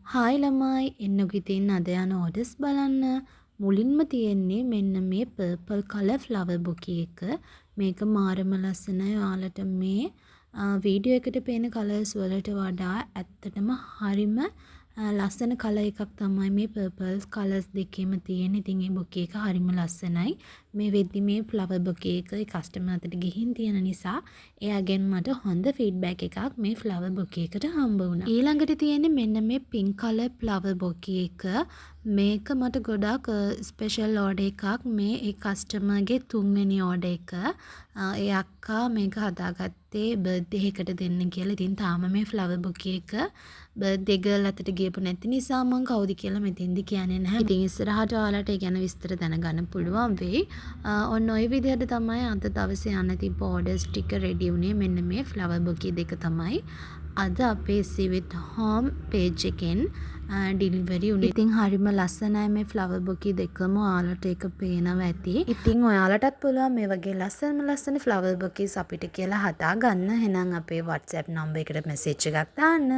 Hi ළමයි එන්නකො ඉතින් අද යන ඕඩර්ස් බලන්න. මුලින්ම තියෙන්නේ මෙන්න මේ පර්පල් කලර් ෆ්ලවර් බොකේ එක. මේක මාරම ලස්සනයි. ඔයාලට මේ වීඩියෝ එකට පේන කලර්ස් වලට වඩා ඇත්තටම හරිම ලස්සන කලර් එකක් තමයි මේ පර්පල් කලර්ස් දෙකේම තියෙන. ඉතින් මේ බොකේ එක හරිම ලස්සනයි. මේ වෙද්දි මේ ෆ්ලවර් බොකේ එක කස්ටමර් අතට ගිහින් තියෙන නිසා එයාගෙන් මට හොඳ ෆීඩ්බැක් එකක් මේ ෆ්ලවර් බොකේ එකට හම්බ වුණා. ඊළඟට තියෙන්නේ මෙන්න මේ පින්ක් කලර් ෆ්ලවර් බොකේ එක. මේක මට ගොඩාක් ස්පෙෂල් ඕඩර් එකක්. මේ ඒ කස්ටමර්ගේ තුන්වෙනි ඕඩර් එක. ඒ අක්කා මේක හදාගත්තේ බර්ත්ඩේ එකකට දෙන්න කියලා. ඉතින් තාම මේ ෆ්ලවර් බොකේ එක බර්ත්ඩේ ගර්ල් අතට ගියපු නැති නිසා මම කවුද කියලා මෙතෙන්දි කියන්නේ නැහැ. ඉතින් ඉස්සරහට ඔයාලට ඒ ගැන විස්තර දැනගන්න පුළුවන් වෙයි. ඔන්න ඔය විදිහට තමයි අද දවසේ යන්න තිබ්බ ඕඩර්ස් ටික රෙඩි වුණේ. මෙන්න මේ ෆ්ලවර් බොකේ දෙක තමයි අද අපේ සිවිත් හෝම් පේජ් එකෙන් ඩිලිවරි වුණේ. ඉතින් හරිම ලස්සනයි මේ ෆ්ලවර් බොකේ දෙකම. ඔයාලට ඒක පේනවා ඇති. ඉතින් ඔයාලටත් පුළුවන් මේ වගේ ලස්සන ෆ්ලවර් බොකේස් අපිට කියලා හදාගන්න. එහෙනම් අපේ WhatsApp නම්බර් එකට මැසේජ් එකක් දාන්න.